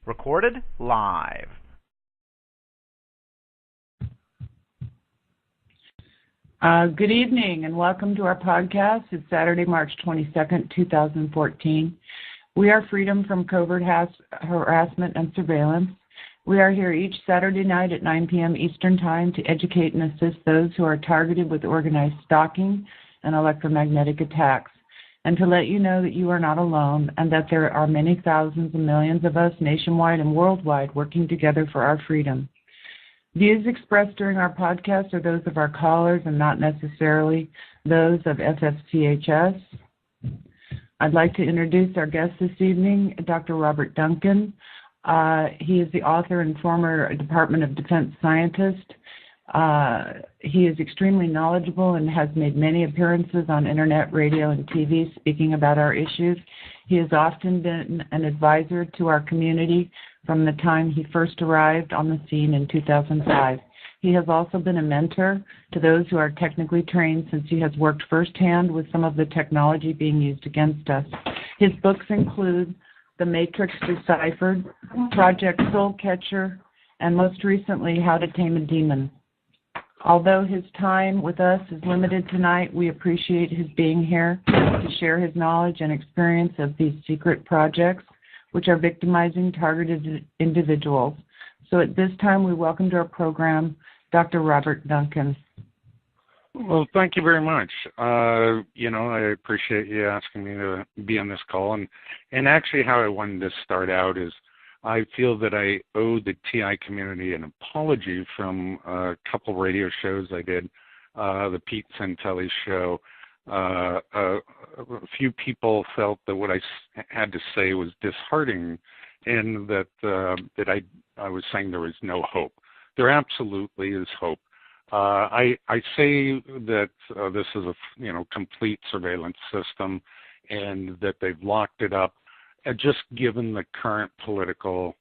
Recorded live. Good evening and welcome to our podcast. It's Saturday, March 22nd, 2014. We are Freedom from Covert Harassment and Surveillance. We are here each Saturday night at 9 p.m. Eastern Time to educate and assist those who are targeted with organized stalking and electromagnetic attacks, and to let you know that you are not alone and that there are many thousands and millions of us nationwide and worldwide working together for our freedom. Views expressed during our podcast are those of our callers and not necessarily those of FFCHS. I'd like to introduce our guest this evening, Dr. Robert Duncan. He is the author and former Department of Defense scientist. He is extremely knowledgeable and has made many appearances on internet, radio, and TV speaking about our issues. He has often been an advisor to our community from the time he first arrived on the scene in 2005. He has also been a mentor to those who are technically trained since he has worked firsthand with some of the technology being used against us. His books include The Matrix Deciphered, Project Soul Catcher, and most recently, How to Tame a Demon. Although his time with us is limited tonight, we appreciate his being here to share his knowledge and experience of these secret projects, which are victimizing targeted individuals. So at this time, we welcome to our program Dr. Robert Duncan. Well, thank you very much. I appreciate you asking me to be on this call. And actually how I wanted to start out is I feel that I owe the TI community an apology from a couple radio shows I did, the Pete Santelli show. A few people felt that what I had to say was disheartening, and that I was saying there was no hope. There absolutely is hope. I say that this is a complete surveillance system, and that they've locked it up. Just given the current political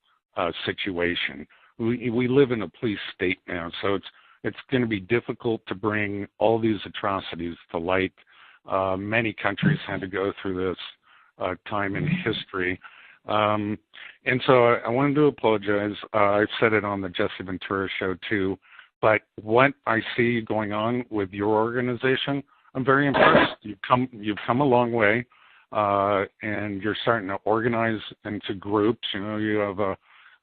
situation, we live in a police state now, so it's going to be difficult to bring all these atrocities to light. Many countries had to go through this time in history. And so I wanted to apologize. I've said it on the Jesse Ventura show too, but what I see going on with your organization, I'm very impressed. You've come a long way, and you're starting to organize into groups. You have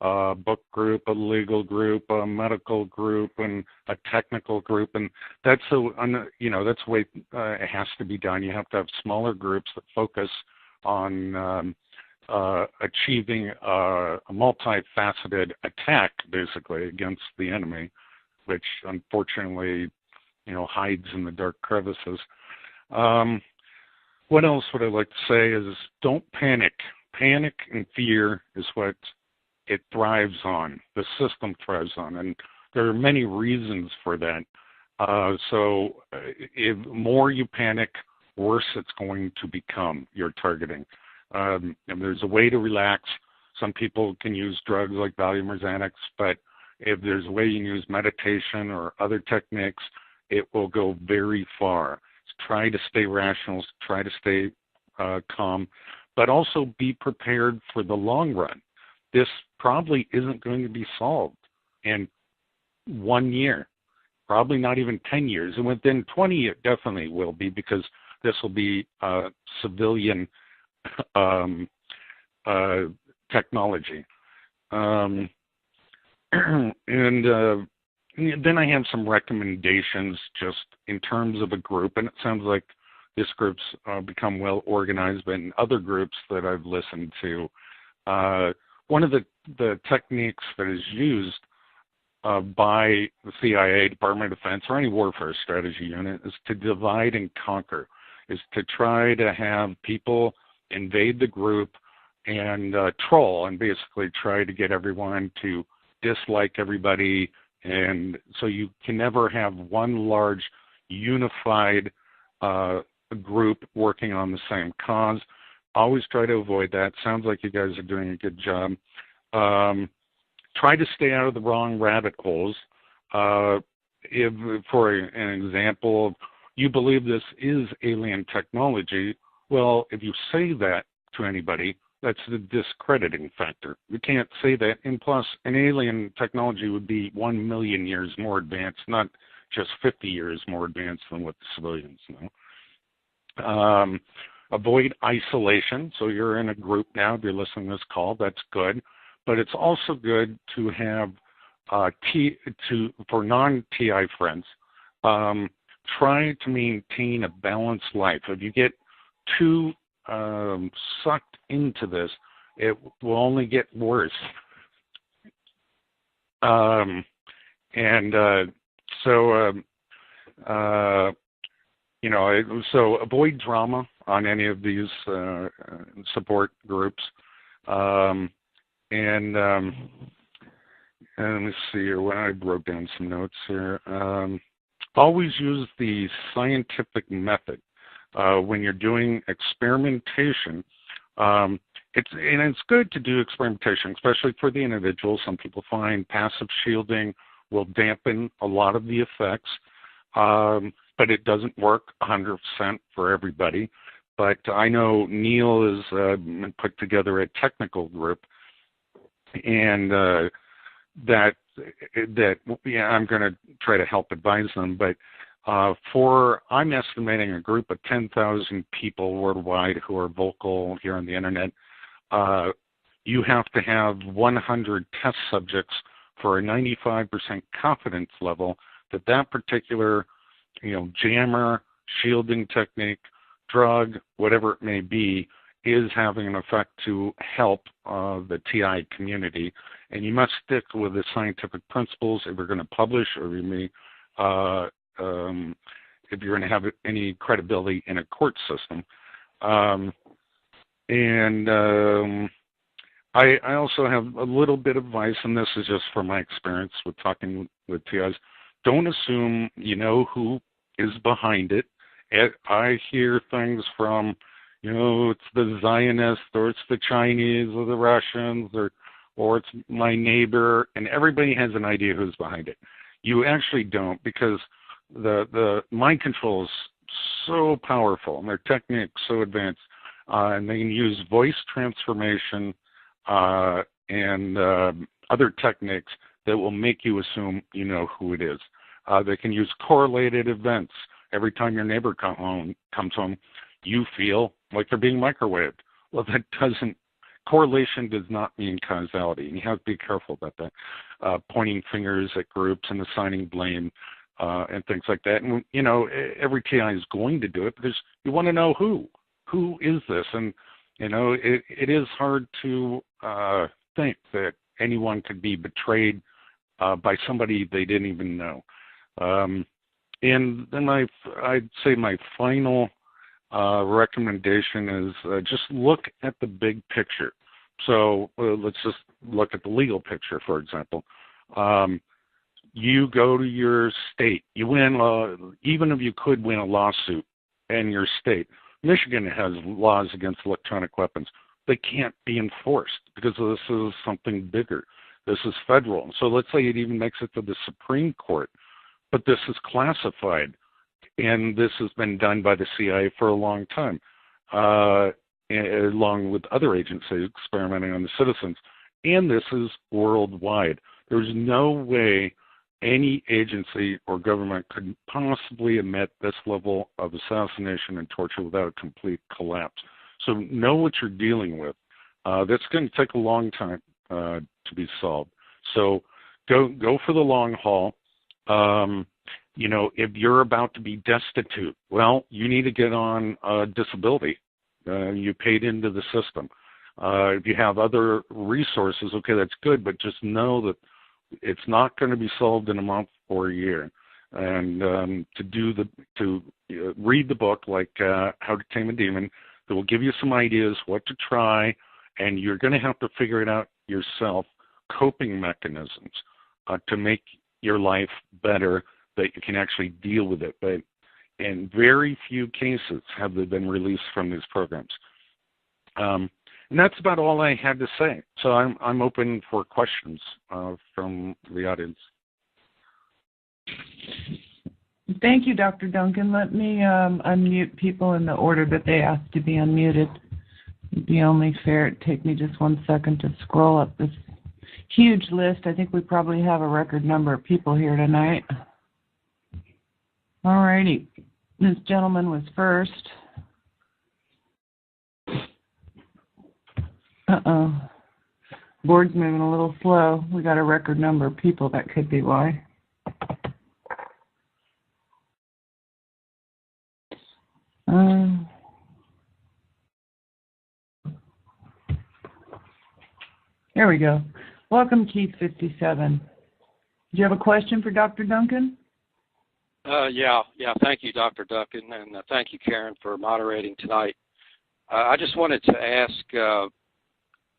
a book group, a legal group, a medical group, and a technical group, and that's that's the way it has to be done. You have to have smaller groups that focus on achieving a multifaceted attack, basically, against the enemy, which unfortunately, hides in the dark crevices. What else would I like to say is don't panic. Panic and fear is what it thrives on. The system thrives on, and there are many reasons for that. So if more you panic, worse it's going to become your targeting. And there's a way to relax. Some people can use drugs like Valium or Xanax, but if there's a way you can use meditation or other techniques, it will go very far. Try to stay rational, try to stay calm, but also be prepared for the long run. This probably isn't going to be solved in 1 year, probably not even 10 years. And within 20, it definitely will be, because this will be civilian technology. And then I have some recommendations just in terms of a group, and it sounds like this group's become well organized, but in other groups that I've listened to, one of the techniques that is used by the CIA, Department of Defense, or any warfare strategy unit is to divide and conquer, is to try to have people invade the group and troll and basically try to get everyone to dislike everybody. And so you can never have one large unified group working on the same cause. Always try to avoid that. Sounds like you guys are doing a good job. Try to stay out of the wrong rabbit holes. If, for an example, you believe this is alien technology, well, if you say that to anybody, That's the discrediting factor. We can't say that. And plus, an alien technology would be 1 million years more advanced, not just 50 years more advanced than what the civilians know. Avoid isolation. So you're in a group now. If you're listening to this call, that's good. But it's also good to have for non-TI friends, try to maintain a balanced life. If you get too sucked into this, it will only get worse. So avoid drama on any of these support groups. And let me see here. When I wrote down some notes here. Always use the scientific method when you're doing experimentation. It's good to do experimentation, especially for the individual. Some people find passive shielding will dampen a lot of the effects, but it doesn't work 100% for everybody. But I know Neil has put together a technical group, and I'm going to try to help advise them. But I'm estimating a group of 10,000 people worldwide who are vocal here on the internet. You have to have 100 test subjects for a 95% confidence level that particular, jammer, shielding technique, drug, whatever it may be, is having an effect to help the TI community. And you must stick with the scientific principles if you're going to publish, or if you're going to have any credibility in a court system. I also have a little bit of advice, and this is just from my experience with talking with TIs. Don't assume you know who is behind it. I hear things from, it's the Zionists, or it's the Chinese, or the Russians, or it's my neighbor, and everybody has an idea who's behind it. You actually don't, because the mind control is so powerful, and their techniques so advanced, and they can use voice transformation and other techniques that will make you assume you know who it is. They can use correlated events. Every time your neighbor comes home, you feel like they're being microwaved. Well, correlation does not mean causality, and you have to be careful about that. Pointing fingers at groups and assigning blame and things like that. And, every TI is going to do it because you want to know who is this? And, it is hard to think that anyone could be betrayed by somebody they didn't even know. And then I'd say my final recommendation is just look at the big picture. So let's just look at the legal picture, for example. You go to your state. You win, even if you could win a lawsuit in your state. Michigan has laws against electronic weapons. They can't be enforced because this is something bigger. This is federal. So let's say it even makes it to the Supreme Court. But this is classified, and this has been done by the CIA for a long time, along with other agencies experimenting on the citizens. And this is worldwide. There's no way any agency or government could possibly admit this level of assassination and torture without a complete collapse. So know what you're dealing with. That's going to take a long time to be solved. So go for the long haul. If you're about to be destitute, well, you need to get on disability. You paid into the system. If you have other resources, okay, that's good, but just know that it's not going to be solved in a month or a year. And to read the book, like How to Tame a Demon, that will give you some ideas what to try, and you're going to have to figure it out yourself, coping mechanisms to make your life better, that you can actually deal with it. But in very few cases have they been released from these programs. And that's about all I had to say. So I'm open for questions from the audience. Thank you, Dr. Duncan. Let me unmute people in the order that they asked to be unmuted. It'd be only fair. It'd take me just 1 second to scroll up this huge list. I think we probably have a record number of people here tonight. All righty. This gentleman was first. Uh-oh. Board's moving a little slow. We got a record number of people. That could be why. There we go. Welcome, Keith 57. Do you have a question for Dr. Duncan? Yeah. Thank you, Dr. Duncan, and thank you, Karen, for moderating tonight. I just wanted to ask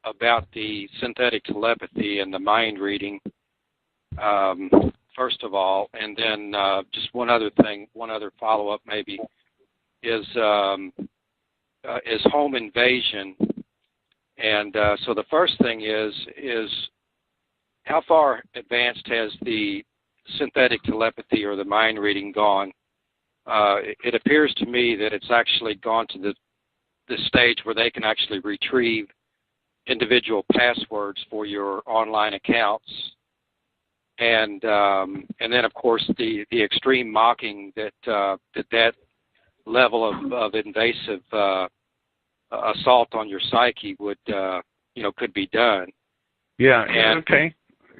about the synthetic telepathy and the mind reading, first of all, and then just one other follow-up maybe is home invasion. And so the first thing is how far advanced has the synthetic telepathy or the mind reading gone? It appears to me that it's actually gone to the stage where they can actually retrieve individual passwords for your online accounts, and then of course the extreme mocking that level of invasive assault on your psyche would could be done. Yeah. Okay.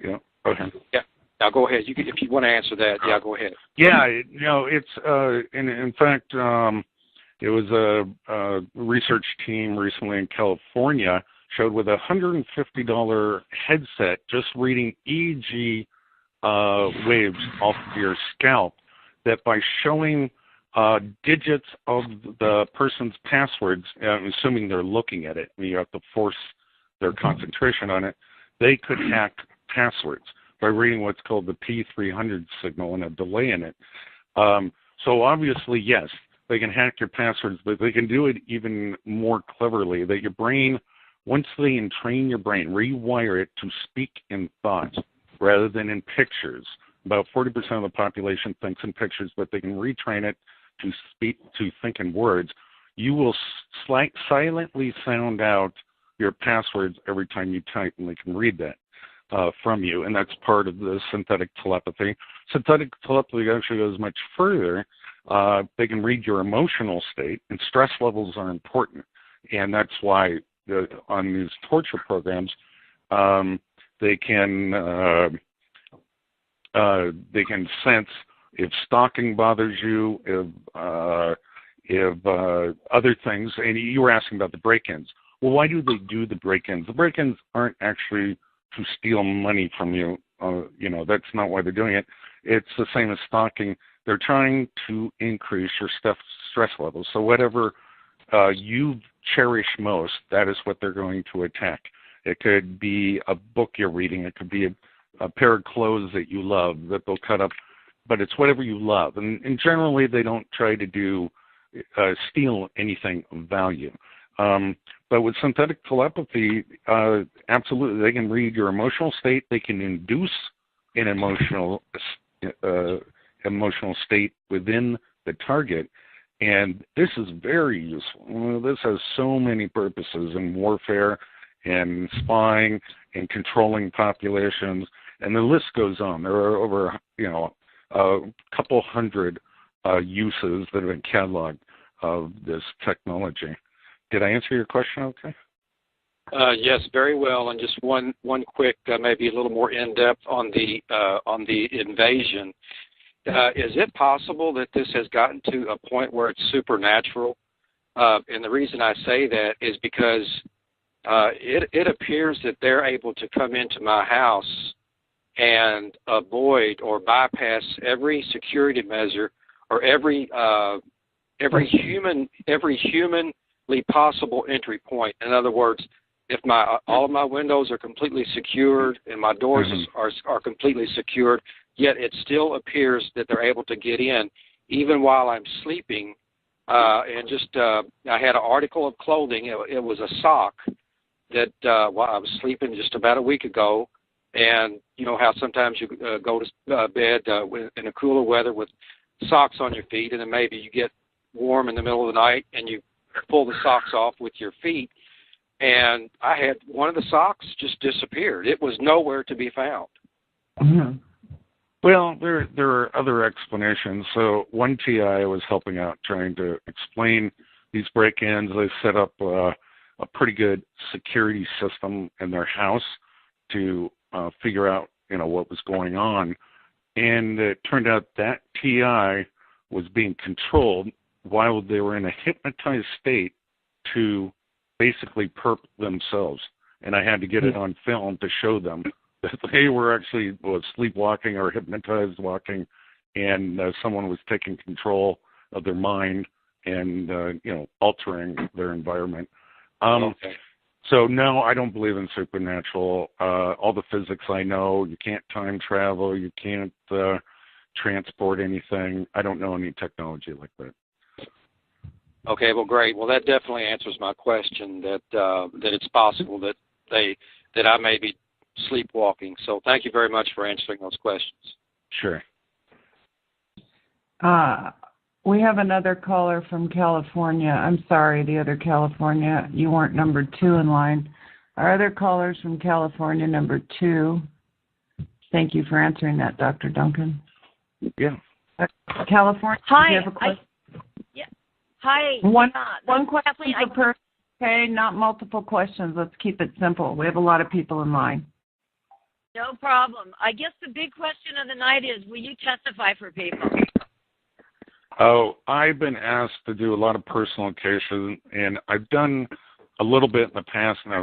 Yeah. Okay. Yeah. Now go ahead. If you want to answer that, yeah, go ahead. Yeah. It's in fact it was a research team recently in California showed with a $150 headset just reading EEG waves off of your scalp that by showing digits of the person's passwords, assuming they're looking at it, you have to force their concentration on it, they could hack passwords by reading what's called the P300 signal and a delay in it. So obviously, yes, they can hack your passwords, but they can do it even more cleverly, that your brain, once they entrain your brain, rewire it to speak in thoughts rather than in pictures. About 40% of the population thinks in pictures, but they can retrain it to think in words. You will silently sound out your passwords every time you type, and they can read that from you, and that's part of the synthetic telepathy. Synthetic telepathy actually goes much further. They can read your emotional state, and stress levels are important, and that's why on these torture programs, they can sense if stalking bothers you, if other things. And you were asking about the break-ins. Well, why do they do the break-ins? The break-ins aren't actually to steal money from you. That's not why they're doing it. It's the same as stalking. They're trying to increase your stress levels. So whatever you cherish most, that is what they're going to attack. It could be a book you're reading. It could be a pair of clothes that you love that they'll cut up. But it's whatever you love. And generally, they don't try to steal anything of value. But with synthetic telepathy, absolutely, they can read your emotional state. They can induce an emotional state within the target. And this is very useful. This has so many purposes in warfare and spying and controlling populations. And the list goes on. There are over, a couple hundred uses that have been cataloged of this technology. Did I answer your question okay? Yes, very well. And just one quick, maybe a little more in-depth on the invasion. Is it possible that this has gotten to a point where it's supernatural? And the reason I say that is because it appears that they're able to come into my house and avoid or bypass every security measure or every humanly possible entry point. In other words, if all of my windows are completely secured and my doors are completely secured, yet it still appears that they're able to get in even while I'm sleeping. And just I had an article of clothing. It was a sock that while I was sleeping just about a week ago. And you know how sometimes you go to bed in a cooler weather with socks on your feet, and then maybe you get warm in the middle of the night and you pull the socks off with your feet. and I had one of the socks just disappeared. It was nowhere to be found. Mm-hmm. Well, there are other explanations. So one TI was helping out trying to explain these break-ins. They set up a pretty good security system in their house to figure out, what was going on. And it turned out that TI was being controlled while they were in a hypnotized state to basically perp themselves. And I had to get it on film to show them that they were actually sleepwalking or hypnotized walking, and someone was taking control of their mind and, altering their environment. Okay. So, no, I don't believe in supernatural. All the physics I know, you can't time travel, you can't transport anything. I don't know any technology like that. Okay, well, great. Well, that definitely answers my question that it's possible that I may be sleepwalking. So thank you very much for answering those questions. Sure. We have another caller from California. I'm sorry, the other California. You weren't number 2 in line. Our other caller's from California, number 2. Thank you for answering that, Dr. Duncan. Yeah. California, hi. Do you have a question? Hi. One question per person. Okay, not multiple questions. Let's keep it simple. We have a lot of people in line. No problem. I guess the big question of the night is, will you testify for people? Oh, I've been asked to do a lot of personal cases, and I've done a little bit in the past, and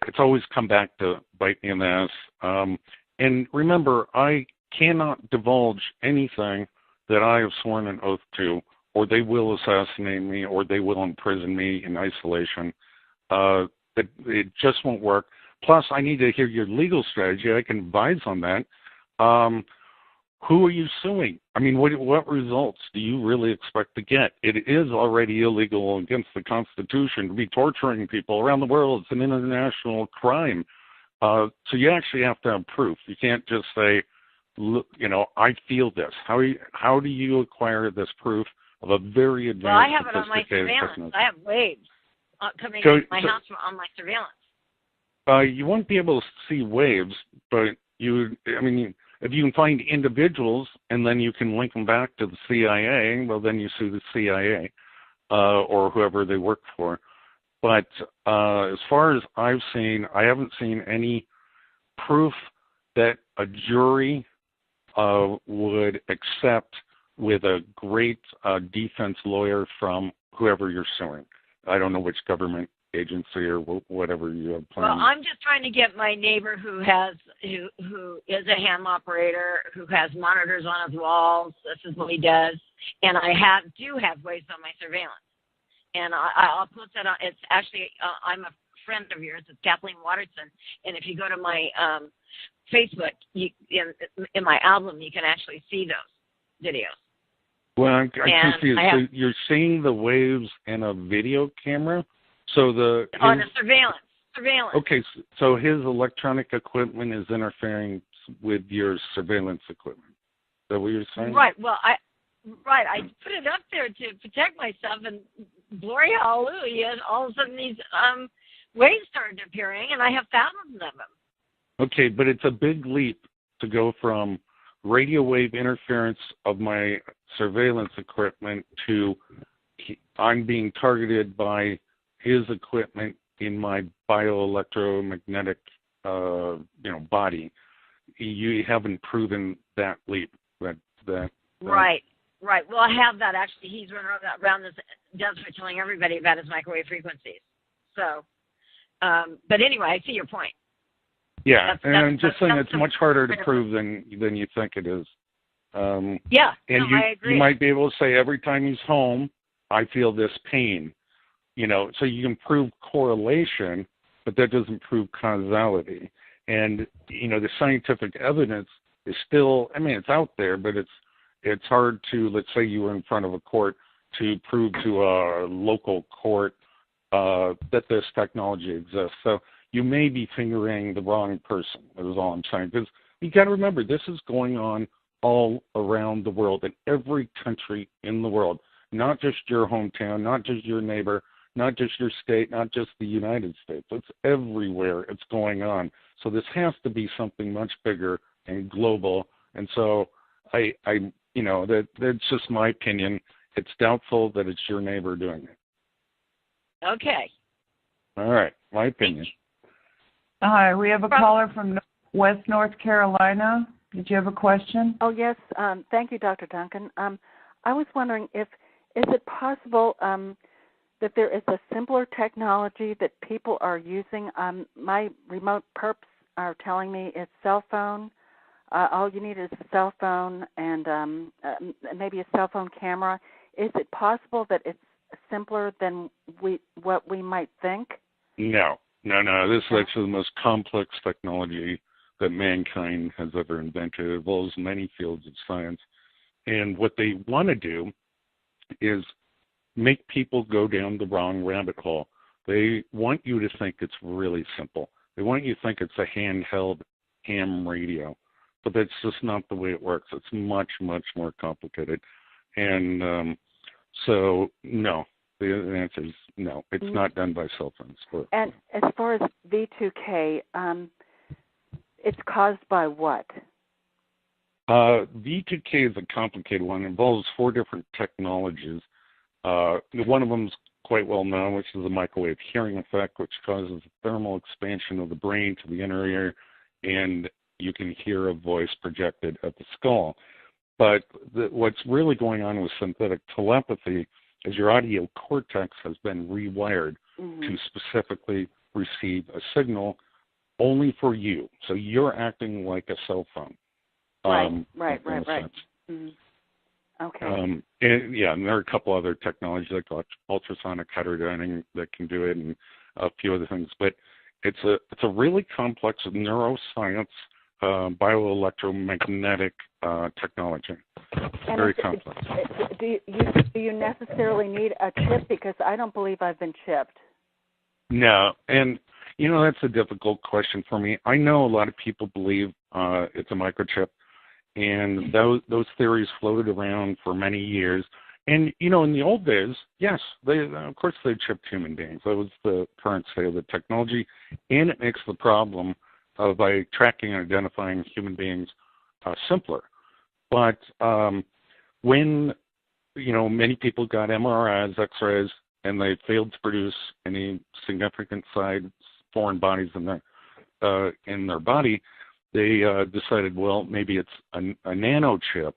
it's always come back to bite me in the ass. And remember, I cannot divulge anything that I have sworn an oath to, or they will assassinate me, or they will imprison me in isolation. It just won't work. Plus, I need to hear your legal strategy. I can advise on that. Who are you suing? I mean, what results do you really expect to get? It is already illegal against the Constitution to be torturing people around the world. It's an international crime. So you actually have to have proof. You can't just say, look, I feel this. How do you acquire this proof of a very advanced, well, I have it on my surveillance. business? I have waves coming into my house on my surveillance. You won't be able to see waves, but if you can find individuals and then you can link them back to the CIA, well, then you sue the CIA or whoever they work for. But as far as I've seen, I haven't seen any proof that a jury would accept with a great defense lawyer from whoever you're suing. I don't know which government agency or whatever you have planned. Well, I'm just trying to get my neighbor who is a ham operator, who has monitors on his walls. This is what he does, and I do have waves on my surveillance, and I'll post that on. It's actually I'm a friend of yours. It's Kathleen Watterson, and if you go to my Facebook, in my album, you can actually see those videos. Well, I'm confused. So you're seeing the waves in a video camera? So on a surveillance. Okay, so his electronic equipment is interfering with your surveillance equipment. Is that what you're saying? Right. Well, I put it up there to protect myself, and glory hallelujah, all of a sudden these waves started appearing, and I have thousands of them. Okay, but it's a big leap to go from radio wave interference of my surveillance equipment to I'm being targeted by his equipment in my bioelectromagnetic, body. You haven't proven that leap. Right. Well, I have that actually. He's running around this desert telling everybody about his microwave frequencies. So, but anyway, I see your point. Yeah, and I'm just saying it's much harder to prove than you think it is. I agree. You might be able to say every time he's home, I feel this pain. So you can prove correlation, but that doesn't prove causality. And, the scientific evidence is still, it's out there, but it's hard to, let's say you were in front of a court, to prove to a local court that this technology exists. So you may be fingering the wrong person, is all I'm saying. Because you got to remember, this is going on all around the world, in every country in the world, not just your hometown, not just your neighbor, not just your state, not just the United States. It's everywhere it's going on. So this has to be something much bigger and global. And so that's just my opinion. It's doubtful that it's your neighbor doing it. Okay. All right, my opinion. Hi, we have a caller from West North Carolina. Did you have a question? Oh, yes. Thank you, Dr. Duncan. I was wondering is it possible that there is a simpler technology that people are using? My remote perps are telling me it's cell phone. All you need is a cell phone and maybe a cell phone camera. Is it possible that it's simpler than what we might think? No. This is actually the most complex technology that mankind has ever invented. It involves many fields of science. And what they want to do is make people go down the wrong rabbit hole. They want you to think it's really simple. They want you to think it's a handheld ham radio. But that's just not the way it works. It's much, much more complicated. And so, no. The answer is no. It's not done by cell phones. And as far as V2K, it's caused by what? V2K is a complicated one. It involves 4 different technologies. One of them is quite well known, which is the microwave hearing effect, which causes thermal expansion of the brain to the inner ear, and you can hear a voice projected at the skull. But what's really going on with synthetic telepathy is your audio cortex has been rewired to specifically receive a signal only for you. So you're acting like a cell phone. Right. Mm-hmm. Okay. And there are a couple other technologies like ultrasonic heterodyning that can do it, and a few other things. But it's a really complex neuroscience, bioelectromagnetic technology. And very complex. Do you necessarily need a chip? Because I don't believe I've been chipped. No, and that's a difficult question for me. I know a lot of people believe it's a microchip, and those theories floated around for many years. And in the old days, yes, of course they chipped human beings. That was the current state of the technology, and it makes the problem by tracking and identifying human beings simpler. But when many people got MRIs, X-rays, and they failed to produce any significant size foreign bodies in their body, they decided, well, maybe it's a nanochip.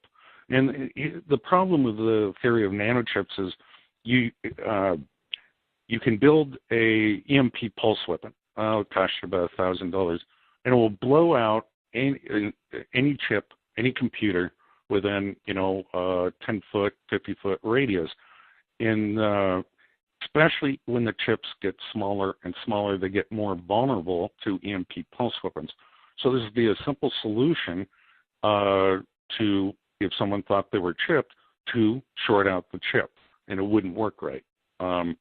And the problem with the theory of nanochips is you can build a EMP pulse weapon. It'll cost you about $1,000, and it will blow out any chip, any computer within 10-foot, 50-foot radius. And especially when the chips get smaller and smaller, they get more vulnerable to EMP pulse weapons. So this would be a simple solution to, if someone thought they were chipped, to short out the chip, and it wouldn't work right. So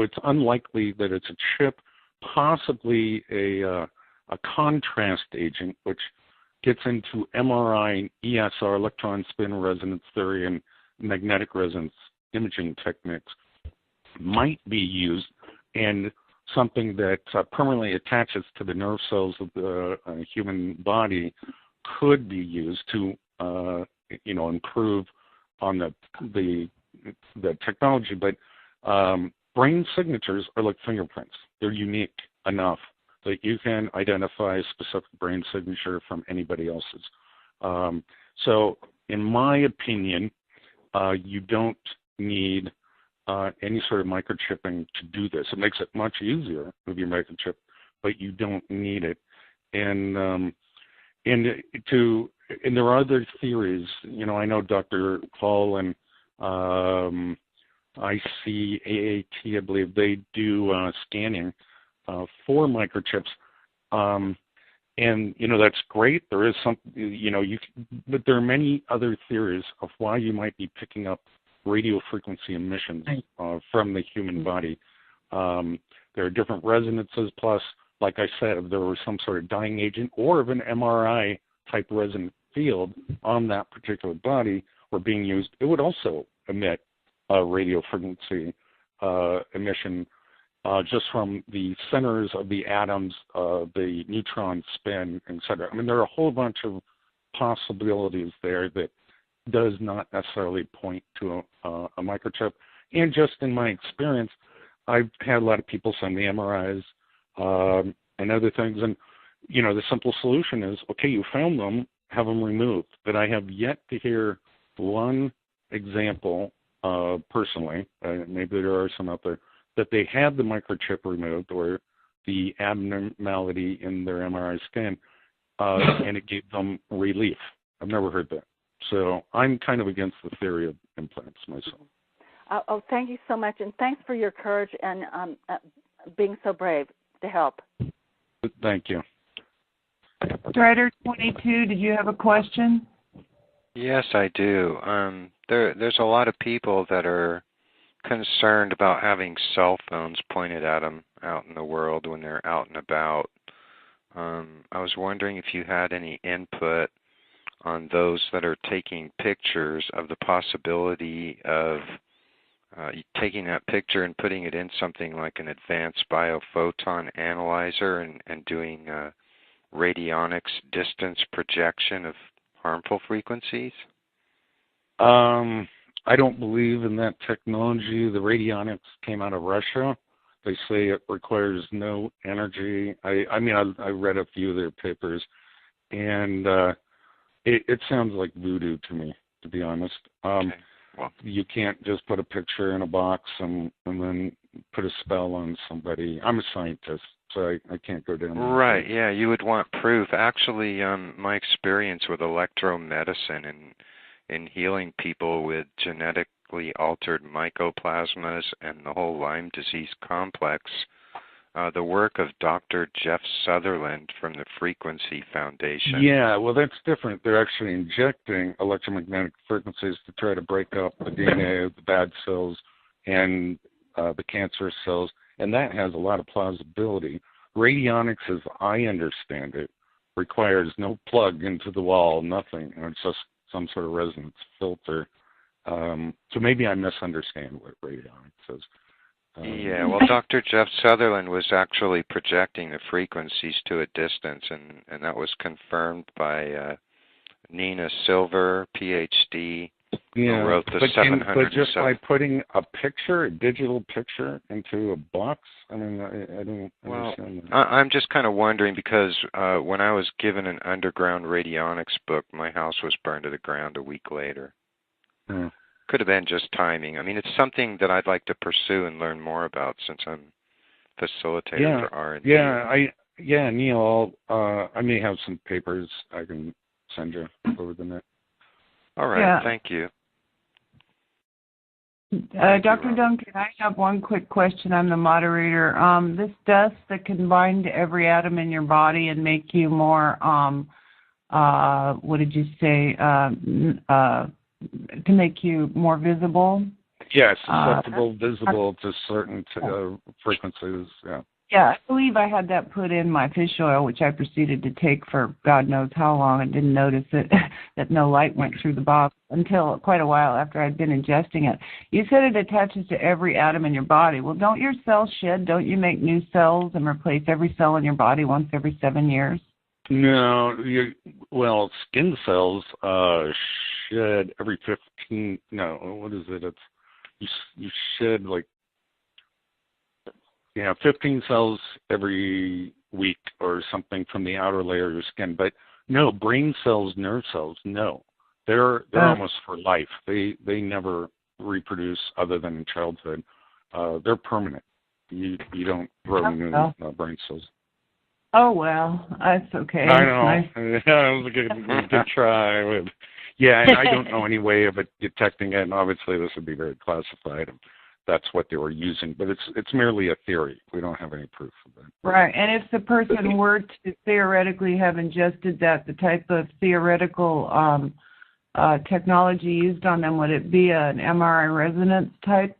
it's unlikely that it's a chip, possibly a contrast agent, which gets into MRI and ESR, electron spin resonance theory, and magnetic resonance imaging techniques might be used, and something that permanently attaches to the nerve cells of the human body could be used to, improve on the technology. But brain signatures are like fingerprints. They're unique enough that you can identify a specific brain signature from anybody else's. So in my opinion, you don't need any sort of microchipping to do this. It makes it much easier with your microchip, but you don't need it. And there are other theories. I know Dr. Paul and ICAAT, I believe, they do scanning for microchips. And that's great. There is some, but there are many other theories of why you might be picking up radio frequency emissions from the human body. There are different resonances. Plus, like I said, if there was some sort of dying agent or of an MRI type resonant field on that particular body were being used, it would also emit radio frequency emission just from the centers of the atoms, the neutron spin, etc. I mean, there are a whole bunch of possibilities there that does not necessarily point to a microchip. And just in my experience, I've had a lot of people send me MRIs and other things, and the simple solution is, okay, you found them, have them removed. But I have yet to hear one example personally, maybe there are some out there, that they had the microchip removed or the abnormality in their MRI scan, and it gave them relief. I've never heard that. So I'm kind of against the theory of implants myself. Thank you so much, and thanks for your courage and being so brave to help. Thank you. Strider 22, did you have a question? Yes, I do. There's a lot of people that are concerned about having cell phones pointed at them out in the world when they're out and about. I was wondering if you had any input on those that are taking pictures of the possibility of taking that picture and putting it in something like an advanced biophoton analyzer and doing radionics distance projection of harmful frequencies? I don't believe in that technology. The radionics came out of Russia. They say it requires no energy. I read a few of their papers, and it sounds like voodoo to me, to be honest. Okay. Well, you can't just put a picture in a box and then put a spell on somebody. I'm a scientist, so I can't go down there. Right, yeah, you would want proof. Actually, my experience with electromedicine and healing people with genetically altered mycoplasmas and the whole Lyme disease complex, the work of Dr. Jeff Sutherland from the Frequency Foundation. Yeah, well, that's different. They're actually injecting electromagnetic frequencies to try to break up the DNA of the bad cells and the cancerous cells, and that has a lot of plausibility. Radionics, as I understand it, requires no plug into the wall, nothing. It's just some sort of resonance filter. So maybe I misunderstand what radionics is. Yeah, well, Dr. Jeff Sutherland was actually projecting the frequencies to a distance, and that was confirmed by Nina Silver, PhD, who wrote the 700. But just by putting a digital picture into a box, I mean, I don't understand that. I'm just kind of wondering because when I was given an underground radionics book, my house was burned to the ground a week later. Hmm. Could have been just timing. I mean, it's something that I'd like to pursue and learn more about since I'm facilitator for R&D. Yeah, Neil, I may have some papers I can send you over the net. All right, thank you. Dr. Duncan, I have one quick question. I'm the moderator. This dust that can bind to every atom in your body and make you more, what did you say, to make you more visible? Yes, susceptible, visible to certain frequencies, yeah. Yeah, I believe I had that put in my fish oil, which I proceeded to take for God knows how long. I didn't notice it, that no light went through the box until quite a while after I'd been ingesting it. You said it attaches to every atom in your body. Well, don't your cells shed? Don't you make new cells and replace every cell in your body once every 7 years? No, well, skin cells shed every 15. No, what is it? It's you shed like 15 cells every week or something from the outer layer of your skin. But no, brain cells, nerve cells, no, they're almost for life. They never reproduce other than in childhood. They're permanent. You don't grow new brain cells. Oh, well, that's okay. I know. Nice. Yeah, it was a good try. And I don't know any way of it detecting it, and obviously this would be very classified. And that's what they were using, but it's merely a theory. We don't have any proof of that. Right, and if the person were to theoretically have ingested that, the type of theoretical technology used on them, would it be an MRI resonance type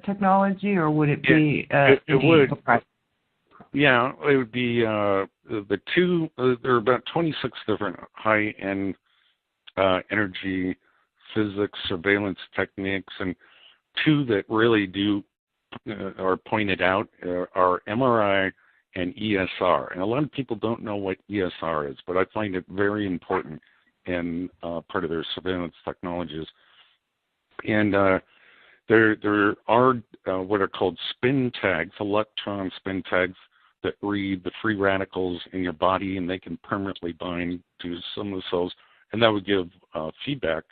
technology, or would it be? It would. Yeah, it would be the two. There are about 26 different high-end energy physics surveillance techniques, and two that really do are pointed out are MRI and ESR. And a lot of people don't know what ESR is, but I find it very important in part of their surveillance technologies. And there are what are called spin tags, electron spin tags, that read the free radicals in your body, and they can permanently bind to some of the cells, and that would give feedback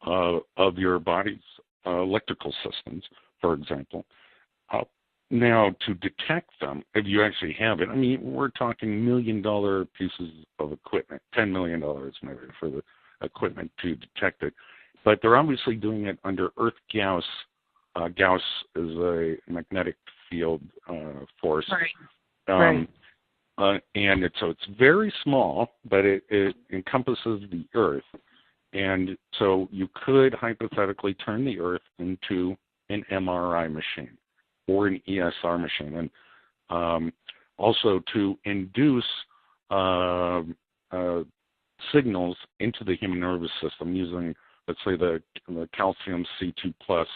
of your body's electrical systems, for example. Now, to detect them, if you actually have it, I mean, we're talking $1 million pieces of equipment, $10 million maybe for the equipment to detect it. But they're obviously doing it under Earth Gauss. Gauss is a magnetic field force. Right. And so it's very small, but it encompasses the Earth. And so you could hypothetically turn the Earth into an MRI machine or an ESR machine. And also to induce signals into the human nervous system using, let's say, the calcium C2 plus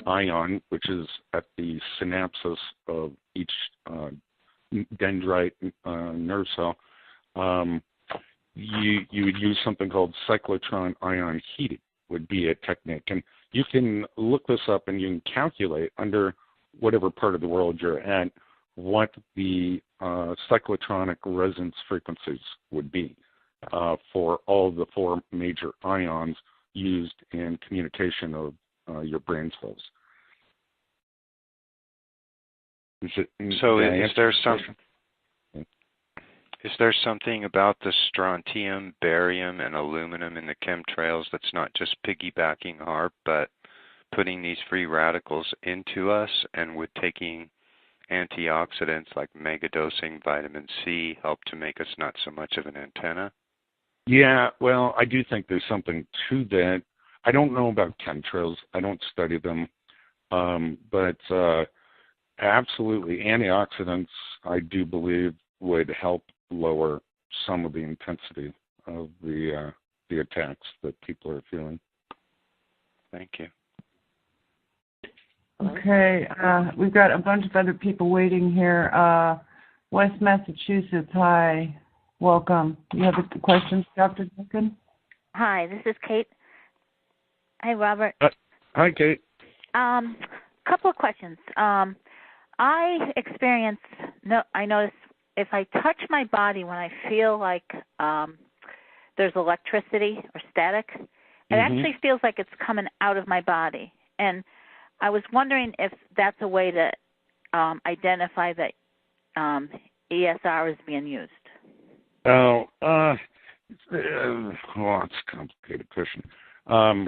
ion, which is at the synapses of each dendrite nerve cell. You would use something called cyclotron ion heating would be a technique. And you can look this up and you can calculate under whatever part of the world you're at what the cyclotronic resonance frequencies would be for all of the four major ions used in communication of your brain cells. Is there something about the strontium, barium, and aluminum in the chemtrails that's not just piggybacking HAARP, but putting these free radicals into us, and with taking antioxidants like megadosing vitamin C help to make us not so much of an antenna? Yeah, well, I do think there's something to that. I don't know about chemtrails. I don't study them. But absolutely, antioxidants, I do believe, would help lower some of the intensity of the attacks that people are feeling. Thank you. Okay, we've got a bunch of other people waiting here. West Massachusetts, hi. Welcome. You have a question, Dr. Duncan? Hi, this is Kate. Hi, Robert. Hi, Kate. Couple of questions. I notice if I touch my body when I feel like there's electricity or static, it actually feels like it's coming out of my body. And I was wondering if that's a way to identify that ESR is being used. Well, it's a complicated question. Some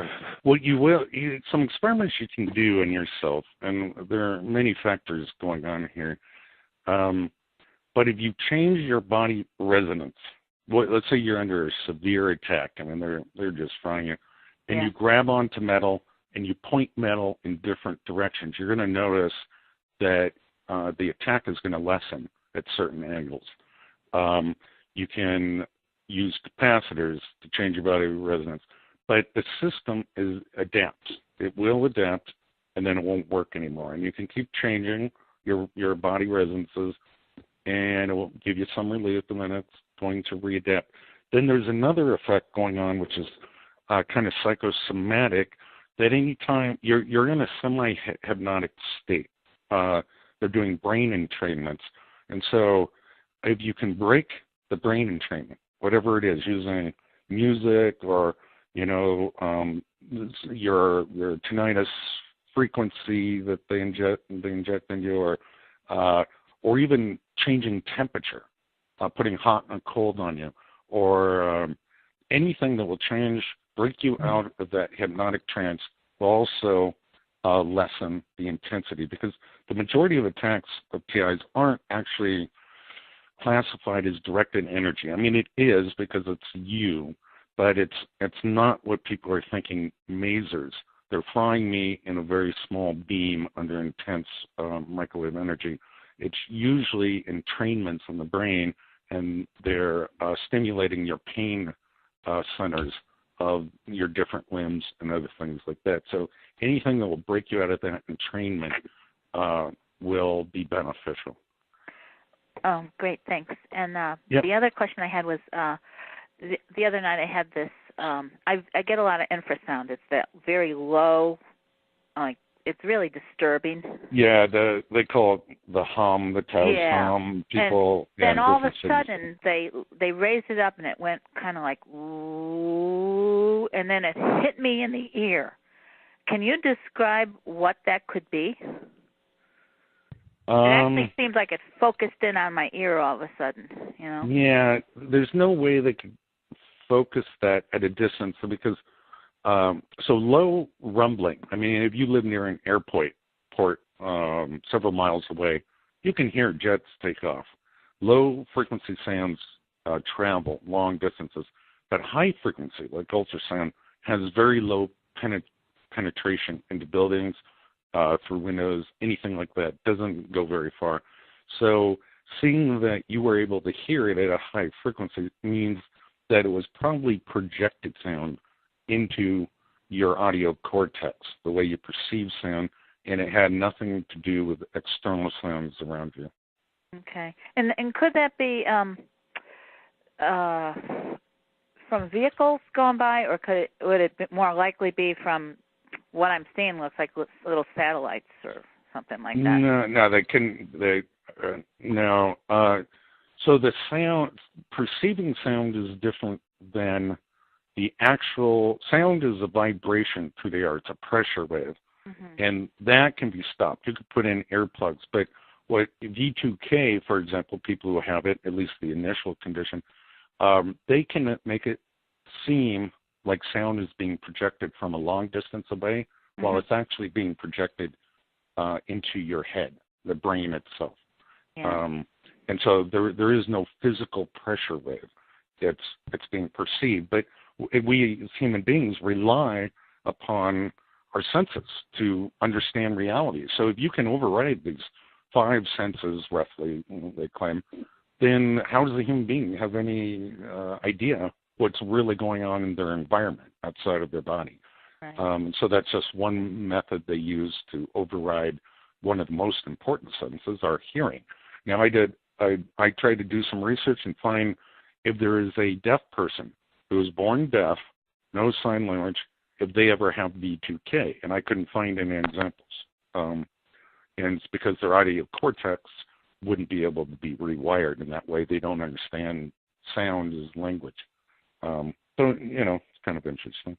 experiments you can do on yourself, and there are many factors going on here. But if you change your body resonance, let's say you're under a severe attack, I mean, they're just frying you, and you grab onto metal and you point metal in different directions, you're going to notice that the attack is going to lessen at certain angles. You can use capacitors to change your body resonance, but the system adapts. It will adapt, and then it won't work anymore. And you can keep changing your body resonances, and it will give you some relief, and then it's going to readapt. Then there's another effect going on, which is kind of psychosomatic, that anytime you're in a semi-hypnotic state, they're doing brain entrainments. And so if you can break the brain entrainment, whatever it is, using music or, your tinnitus frequency that they inject into you, or even changing temperature, putting hot and cold on you, or anything that will break you out of that hypnotic trance will also lessen the intensity, because the majority of attacks of PIs aren't actually classified as directed energy. I mean, it is because it's you, but it's not what people are thinking masers. They're flying me in a very small beam under intense microwave energy. It's usually entrainments in the brain, and they're stimulating your pain centers of your different limbs and other things like that. So anything that will break you out of that entrainment will be beneficial. Oh, great, thanks. And Yep. the other question I had was, the other night I had this, I get a lot of infrasound. It's that very low, like, it's really disturbing. Yeah, they call it the hum, the Taos hum. People. And then all of a sudden they raised it up and it went kind of like, ooh, and then it hit me in the ear. Can you describe what that could be? It actually seems like it focused in on my ear all of a sudden, you know? Yeah, there's no way they could focus that at a distance because so low rumbling. I mean, if you live near an airport several miles away, you can hear jets take off. Low frequency sounds travel long distances, but high frequency, like ultrasound, has very low penetration into buildings, through windows, anything like that. Doesn't go very far. So seeing that you were able to hear it at a high frequency means that it was probably projected sound into your audio cortex, the way you perceive sound, and it had nothing to do with external sounds around you. Okay. And could that be from vehicles going by, or would it more likely be from what I'm seeing looks like little satellites or something like that? No, they couldn't. No. So the sound, perceiving sound is different than the actual sound. Is a vibration through the air. It's a pressure wave, and that can be stopped. You could put in earplugs, but what V2K, for example, people who have it, at least the initial condition, they can make it seem like sound is being projected from a long distance away, while it's actually being projected into your head, the brain itself. Yeah. And so there is no physical pressure wave. It's being perceived. But we as human beings rely upon our senses to understand reality. So if you can override these 5 senses, roughly, they claim, then how does a human being have any idea what's really going on in their environment outside of their body? Right. So that's just one method they use to override one of the most important senses, our hearing. Now, I tried to do some research and find if there is a deaf person who is born deaf, no sign language, if they ever have V2K, and I couldn't find any examples. And it's because their audio cortex wouldn't be able to be rewired in that way. They don't understand sound as language. So, it's kind of interesting.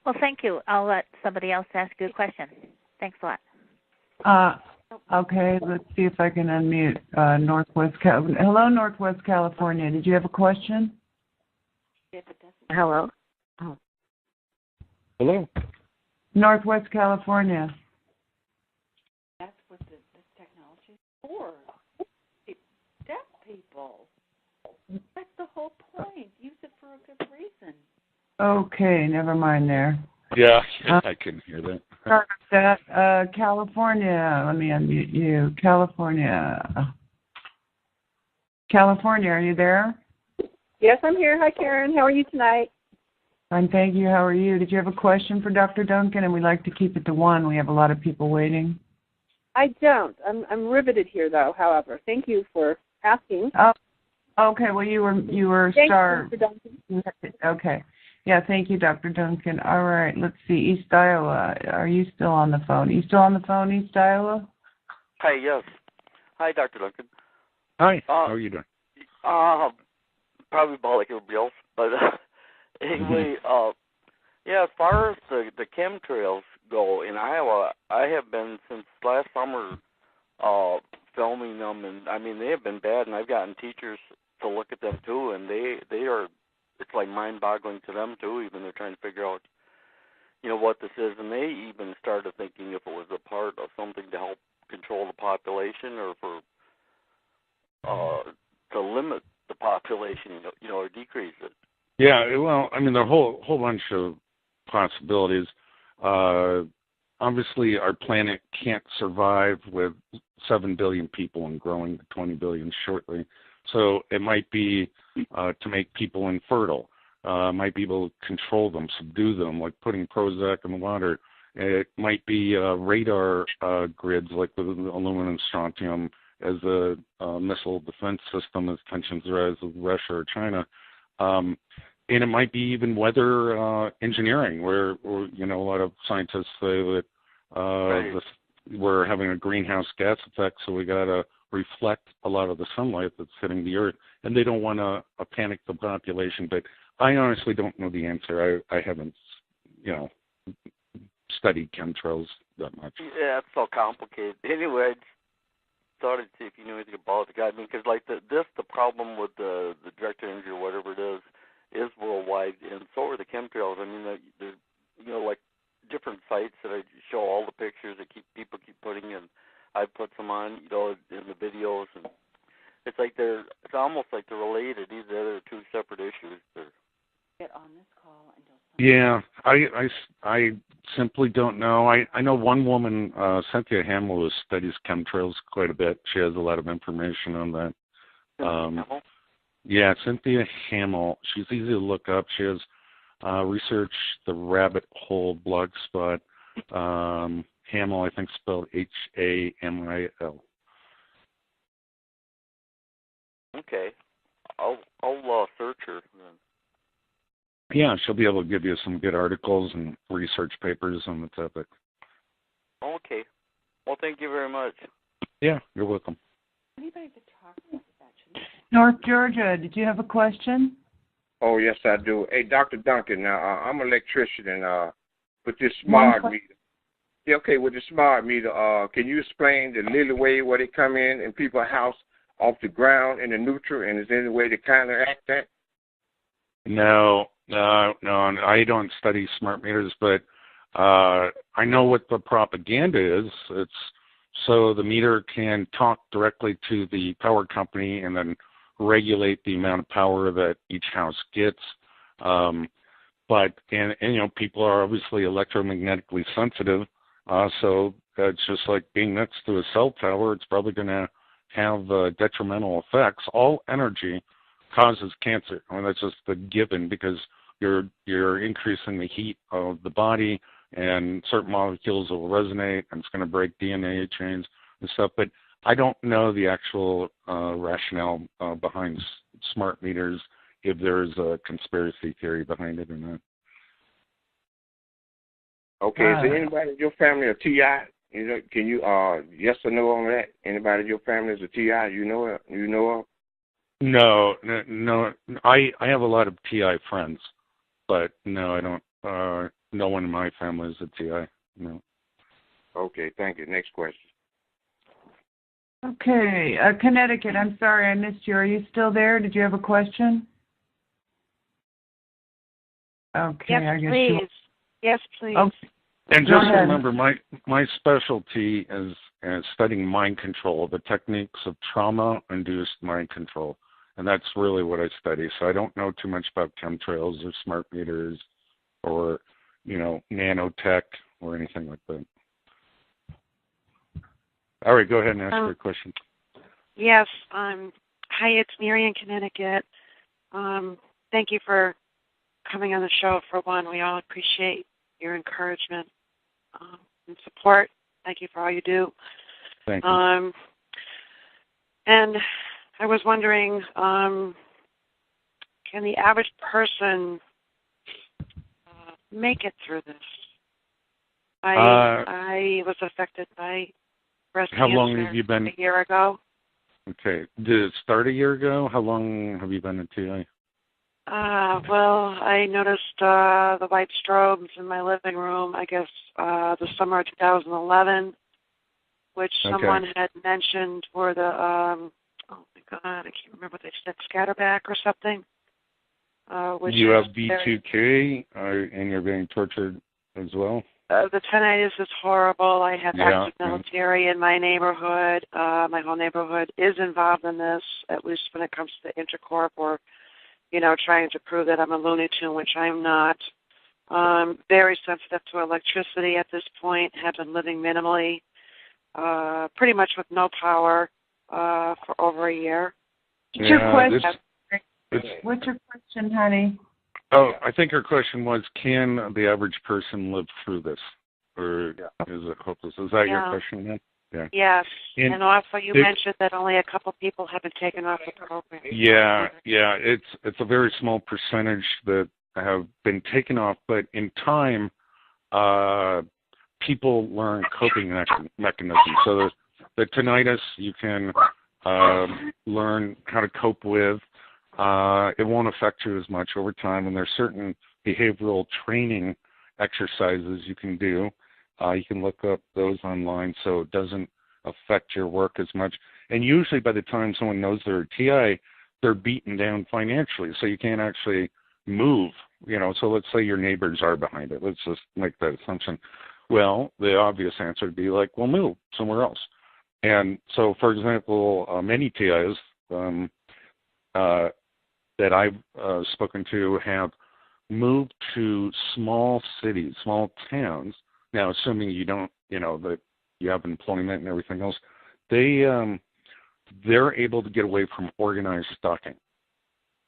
Well, thank you. I'll let somebody else ask you a question. Thanks a lot. Okay, let's see if I can unmute Northwest California. Hello, Northwest California. Did you have a question? Hello. Oh. Hello. Northwest California. That's what this technology is for. Deaf people. That's the whole point. Use it for a good reason. Okay, never mind there. Yeah, I can hear that. Sorry about that. California, let me unmute you. California, are you there? Yes, I'm here. Hi, Karen. How are you tonight? Fine, thank you. How are you? Did you have a question for Dr. Duncan? And we'd like to keep it to 1. We have a lot of people waiting. I don't. I'm riveted here, though. However, thank you for asking. Oh, okay. Well, you were Thank star. you, Dr. Duncan. Okay. Yeah, thank you, Dr. Duncan. All right, let's see. East Iowa, are you still on the phone? Are you still on the phone, East Iowa? Hi, yes. Hi, Dr. Duncan. Hi, how are you doing? Probably about like everybody else, but anyway, yeah, as far as the chemtrails go in Iowa, I have been since last summer filming them, and I mean, they have been bad, and I've gotten teachers to look at them too, and they are, it's like mind-boggling to them too, even they're trying to figure out, what this is, and they even started thinking if it was a part of something to help control the population or for to limit the population, or decrease it. Yeah, well, I mean, there are a whole bunch of possibilities. Obviously, our planet can't survive with 7 billion people and growing to 20 billion shortly. So it might be to make people infertile. Might be able to control them, subdue them, like putting Prozac in the water It might be radar grids like with aluminum strontium as a missile defense system as tensions rise with Russia or China. And it might be even weather engineering, where a lot of scientists say that we're having a greenhouse gas effect, so we got to reflect a lot of the sunlight that's hitting the Earth, and they don't want to panic the population. But I honestly don't know the answer. I haven't, studied chemtrails that much. Yeah, it's so complicated. Anyway, I just thought I'd see if you knew anything about the guy. I mean, because like the problem with the direct energy or whatever it is worldwide, and so are the chemtrails. I mean, there's like different sites that I show all the pictures that people keep putting in. I put some on, in the videos, and it's almost like they're related. These are two separate issues. Get on this call and yeah, I simply don't know. I know one woman, Cynthia Hamill, who studies chemtrails quite a bit. She has a lot of information on that. Yeah, Cynthia Hamill. She's easy to look up. She has researched the Rabbit Hole blog spot. Hamill, I think, spelled Hamil. Okay, I'll search her then. Yeah, she'll be able to give you some good articles and research papers on the topic. Okay. Well, thank you very much. Yeah, you're welcome. Anybody to talk about that? North Georgia, did you have a question? Oh, yes, I do. Hey, Dr. Duncan, now, I'm an electrician, and with this smart meter. Yeah, okay, with the smart meter, can you explain the little way where they come in people's house off the ground in the neutral, and is there any way to counteract that? No, I don't study smart meters, but I know what the propaganda is. It's so the meter can talk directly to the power company and then regulate the amount of power that each house gets. But people are obviously electromagnetically sensitive, so it's just like being next to a cell tower. It's probably going to have detrimental effects. All energy causes cancer. I mean, that's just a given because you're increasing the heat of the body, and certain molecules will resonate, and it's going to break DNA chains and stuff. But I don't know the actual rationale behind smart meters, if there's a conspiracy theory behind it or not. Okay, is there anybody in your family a TI? Can you yes or no on that? Anybody in your family is a TI? You know of? No. I have a lot of TI friends, but no, I don't. No one in my family is a TI. No. Okay, thank you. Next question. Okay, Connecticut. I'm sorry I missed you. Are you still there? Did you have a question? Okay. Yes, please. Yes, please. Okay. And just remember, my specialty is studying mind control, the techniques of trauma-induced mind control. And that's really what I study. So I don't know too much about chemtrails or smart meters or, nanotech or anything like that. All right, go ahead and ask your question. Yes. Hi, it's Mary in Connecticut. Thank you for coming on the show. For one, we all appreciate your encouragement and support. Thank you for all you do. Thank you. And I was wondering, can the average person make it through this? I was affected by breast cancer. How long have you been? A year ago. Okay. Did it start a year ago? How long have you been in TI? Well, I noticed the white strobes in my living room, I guess, the summer of 2011, which someone had mentioned were the, oh my God, I can't remember what they said, scatterback or something. Which you have B2K and you're being tortured as well? The tinnitus is horrible. I have active military in my neighborhood. My whole neighborhood is involved in this, at least when it comes to intercorp or trying to prove that I'm a Looney Tune, which I'm not. Very sensitive to electricity at this point, have been living minimally, pretty much with no power for over a year. What's your question? What's your question, honey? Oh, I think her question was, can the average person live through this? or is it hopeless? Is that your question, then? Yeah. Yes. And also you it, mentioned that only a couple people have been taken off the program. Yeah. It's a very small percentage that have been taken off, but in time, people learn coping mechanisms. So the tinnitus you can learn how to cope with. It won't affect you as much over time, and there's certain behavioral training exercises you can do. You can look up those online so it doesn't affect your work as much. And usually by the time someone knows they're a TI, they're beaten down financially, so you can't actually move. So let's say your neighbors are behind it. Let's just make that assumption. Well, the obvious answer would be like, well, move somewhere else. And so, for example, many TIs that I've spoken to have moved to small cities, small towns. Now, assuming you don't, that you have employment and everything else, they're able to get away from organized stalking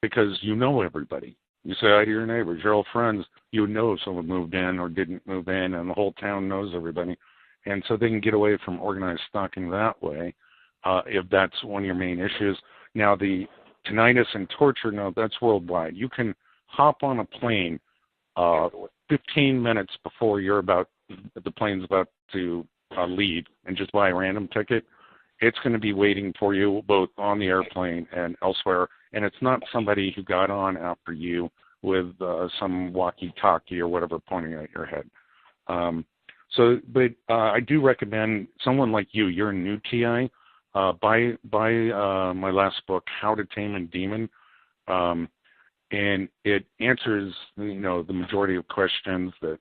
because you know everybody. You say hi to your neighbors, your old friends. You would know if someone moved in or didn't move in, and the whole town knows everybody. And so they can get away from organized stalking that way, if that's one of your main issues. Now, the tinnitus and torture, no, that's worldwide. You can hop on a plane 15 minutes before the plane's about to leave and just buy a random ticket. It's going to be waiting for you both on the airplane and elsewhere. And it's not somebody who got on after you with some walkie-talkie or whatever pointing at your head. But I do recommend someone like you. You're a new TI. Buy my last book, How to Tame a Demon, and it answers the majority of questions that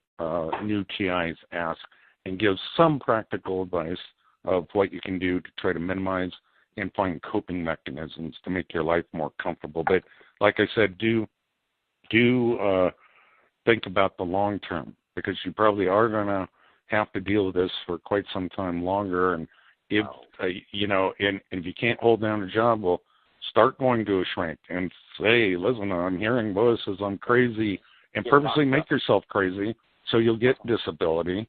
new TIs ask, and gives some practical advice of what you can do to try to minimize and find coping mechanisms to make your life more comfortable. But like I said, do think about the long term, because you probably are going to have to deal with this for quite some time longer. And if and if you can't hold down a job, well, start going to a shrink and say, listen, I'm hearing voices, I'm crazy, and purposely make yourself crazy so you'll get disability,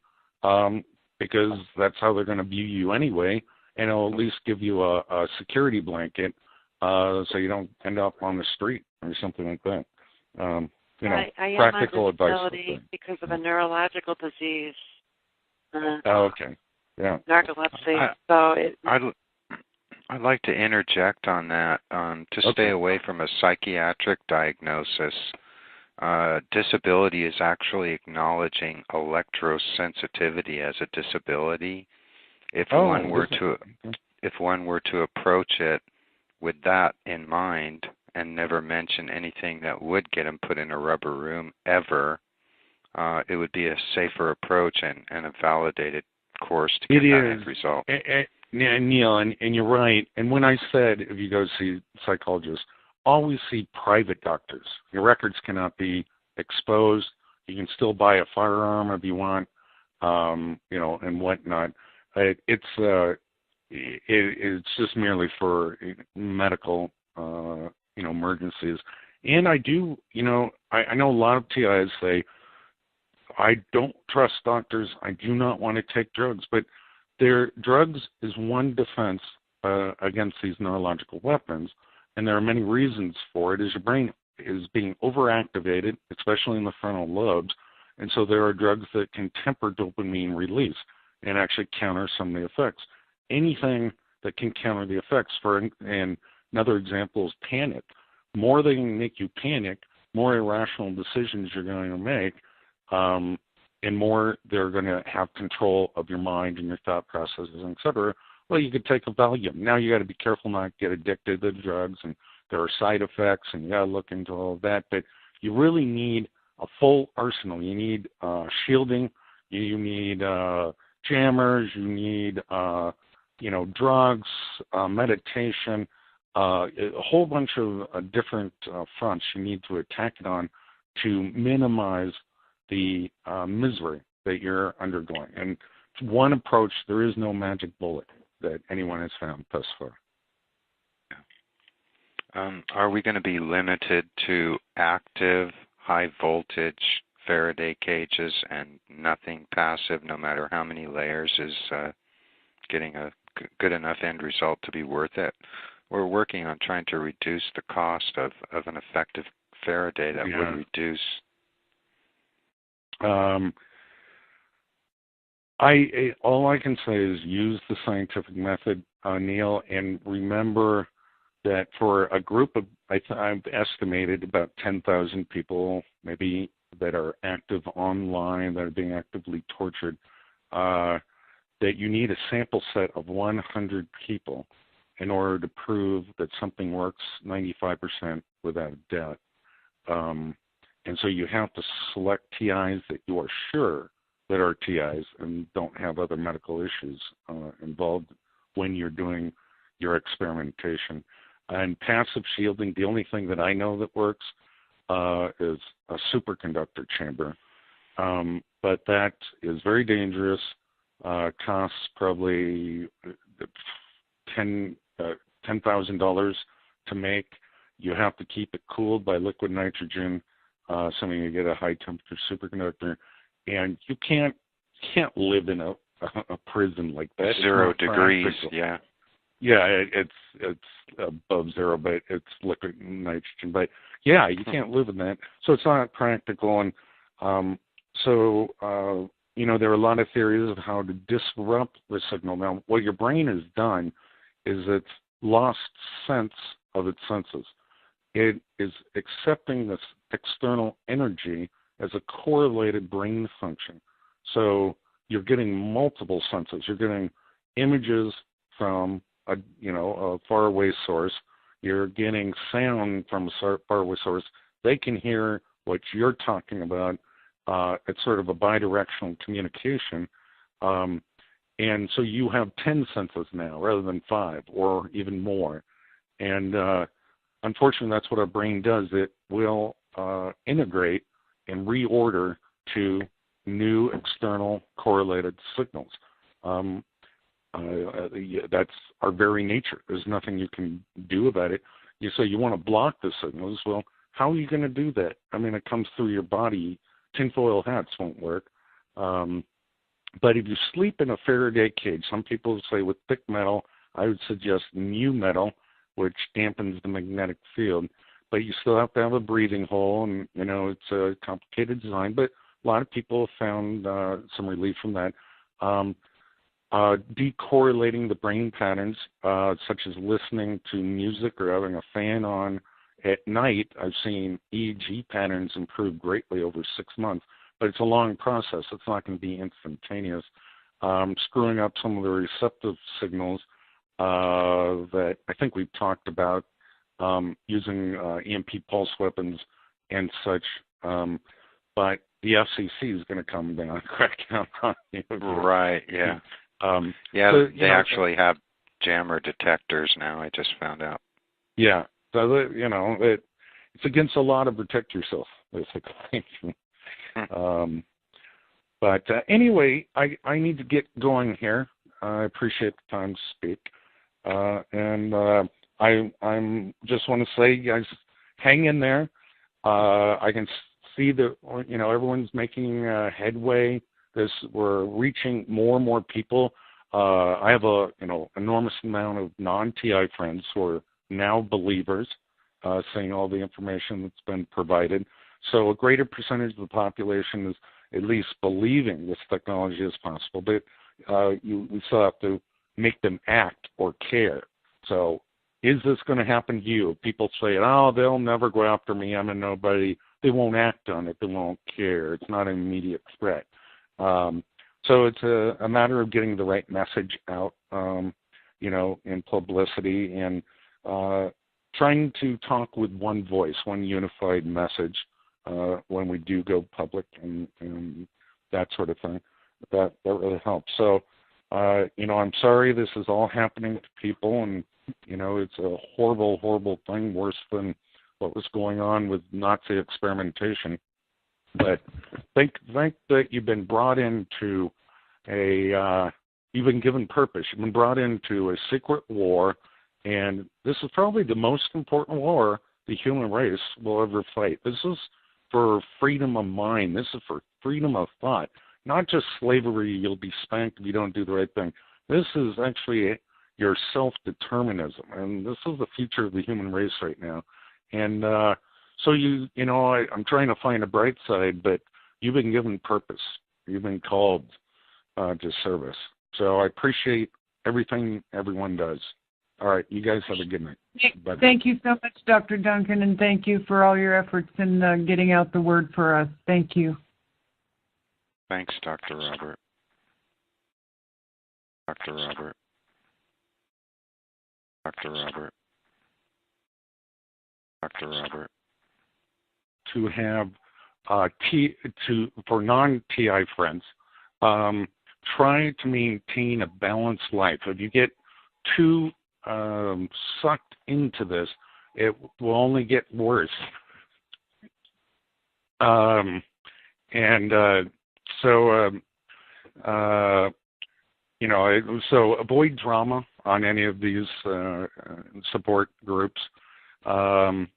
because that's how they're going to view you anyway, and it'll at least give you a security blanket so you don't end up on the street or something like that. I practical am on advice. disability because of a neurological disease. Okay. Yeah. Narcolepsy. I'd like to interject on that. To stay away from a psychiatric diagnosis, disability is actually acknowledging electrosensitivity as a disability. If one were to approach it with that in mind and never mention anything that would get him put in a rubber room ever, it would be a safer approach and a validated course to get that end result. Neil, and you're right. And when I said if you go see psychologists, always see private doctors. Your records cannot be exposed. You can still buy a firearm if you want, and whatnot. It's just merely for medical, emergencies. And I do, I know a lot of TIs say, I don't trust doctors. I do not want to take drugs. But drugs is one defense against these neurological weapons, and there are many reasons for it. Is your brain is being overactivated, especially in the frontal lobes, and so there are drugs that can temper dopamine release and actually counter some of the effects. Anything that can counter the effects, and another example is panic. More they can make you panic, more irrational decisions you're going to make, and more they're going to have control of your mind and your thought processes, et cetera. Well, you could take a Valium. Now you got to be careful not to get addicted to the drugs, and there are side effects, and you got to look into all of that. But you really need a full arsenal. You need shielding. You need jammers. You need drugs, meditation, a whole bunch of different fronts you need to attack it on to minimize the misery that you're undergoing. And one approach, there is no magic bullet that anyone has found thus far. Are we going to be limited to active, high voltage Faraday cages and nothing passive, no matter how many layers, is getting a good enough end result to be worth it. We're working on trying to reduce the cost of an effective Faraday that would reduce. All I can say is use the scientific method, Neil, and remember that for a group of, I've estimated about 10,000 people, maybe, that are active online, that are being actively tortured, that you need a sample set of 100 people in order to prove that something works 95% without a doubt. And so you have to select TIs that you are sure that are TIs and don't have other medical issues involved when you're doing your experimentation. And passive shielding, the only thing that I know that works is a superconductor chamber. But that is very dangerous, costs probably $10,000 to make. You have to keep it cooled by liquid nitrogen, assuming you get a high temperature superconductor. And you can't live in a prison like that. 0 degrees, yeah. Yeah, it's above zero, but it's liquid nitrogen. But yeah, you can't live in that, so it's not practical. And there are a lot of theories of how to disrupt the signal. Now, what your brain has done is it's lost sense of its senses. It is accepting this external energy as a correlated brain function. So you're getting multiple senses. You're getting images from a faraway source. You're getting sound from a faraway source. They can hear what you're talking about. It's sort of a bidirectional communication. And so you have 10 senses now rather than 5 or even more. And unfortunately, that's what our brain does. It will integrate and reorder to new external correlated signals. That's our very nature. There's nothing you can do about it. You say you want to block the signals. Well, how are you going to do that? I mean, it comes through your body. Tinfoil hats won't work. But if you sleep in a Faraday cage, some people say with thick metal, I would suggest new metal, which dampens the magnetic field. But you still have to have a breathing hole, and, it's a complicated design. But a lot of people have found some relief from that. Decorrelating the brain patterns, such as listening to music or having a fan on at night, I've seen EEG patterns improve greatly over 6 months. But it's a long process. It's not going to be instantaneous. Screwing up some of the receptive signals that I think we've talked about, using EMP pulse weapons and such. But the FCC is going to come down and crack down on you. Right, yeah. They actually have jammer detectors now, I just found out. Yeah. So, it's against the law to protect yourself, basically. But anyway, I need to get going here. I appreciate the time to speak. And I'm just want to say, you guys, hang in there. I can see that, everyone's making headway. We're reaching more and more people. I have a enormous amount of non-TI friends who are now believers, seeing all the information that's been provided. So a greater percentage of the population is at least believing this technology is possible, but we still have to make them act or care. So is this going to happen to you? People say, oh, they'll never go after me. I'm a nobody. They won't act on it. They won't care. It's not an immediate threat. So it's a matter of getting the right message out, in publicity, and trying to talk with one voice, one unified message when we do go public and that sort of thing. That really helps. So, I'm sorry this is all happening to people, and, it's a horrible, horrible thing, worse than what was going on with Nazi experimentation. But think that you've been brought into you've been given purpose. You've been brought into a secret war, and this is probably the most important war the human race will ever fight. This is for freedom of mind. This is for freedom of thought, not just slavery. You'll be spanked if you don't do the right thing. This is actually your self-determinism, and this is the future of the human race right now. And so I'm trying to find a bright side, but you've been given purpose. You've been called to service. So I appreciate everything everyone does. All right, you guys have a good night. Bye. Thank you so much, Dr. Duncan, and thank you for all your efforts in getting out the word for us. Thank you. Thanks, Dr. Robert. Dr. Robert. Dr. Robert. Dr. Robert. To have for non-TI friends, try to maintain a balanced life. If you get too sucked into this, it will only get worse. So avoid drama on any of these support groups. And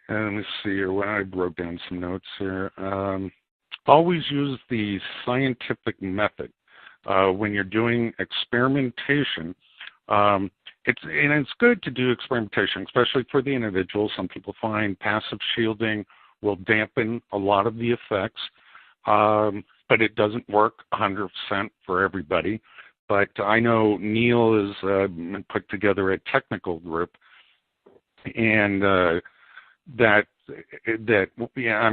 let me see here. When I wrote down some notes here. Always use the scientific method when you're doing experimentation. It's good to do experimentation, especially for the individual. Some people find passive shielding will dampen a lot of the effects, but it doesn't work 100% for everybody. But I know Neil has put together a technical group, and I'm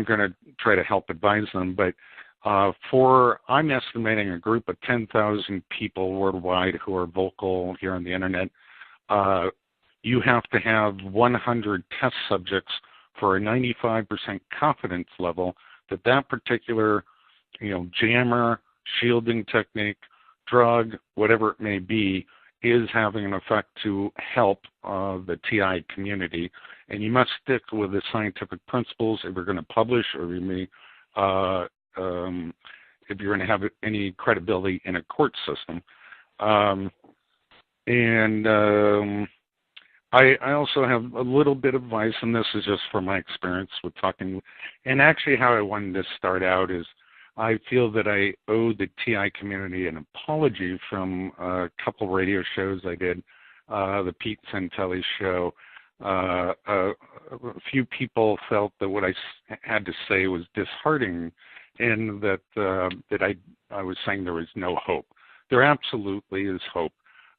going to try to help advise them. But I'm estimating a group of 10,000 people worldwide who are vocal here on the internet. You have to have 100 test subjects for a 95% confidence level that particular, jammer, shielding technique, drug, whatever it may be, is having an effect to help the TI community. And you must stick with the scientific principles if you're going to publish, or if you're going to have any credibility in a court system. I also have a little bit of advice, and this is just from my experience with talking. And actually how I wanted to start out is I feel that I owe the TI community an apology from a couple radio shows I did, the Pete Santelli show. A few people felt that what I had to say was disheartening, and that I was saying there was no hope. There absolutely is hope.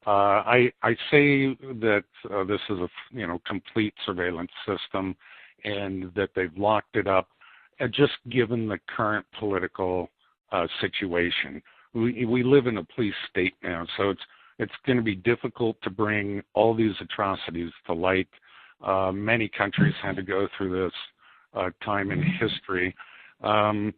I say that this is a complete surveillance system, and that they've locked it up, just given the current political situation. We live in a police state now, so it's going to be difficult to bring all these atrocities to light. Many countries had to go through this time in history. And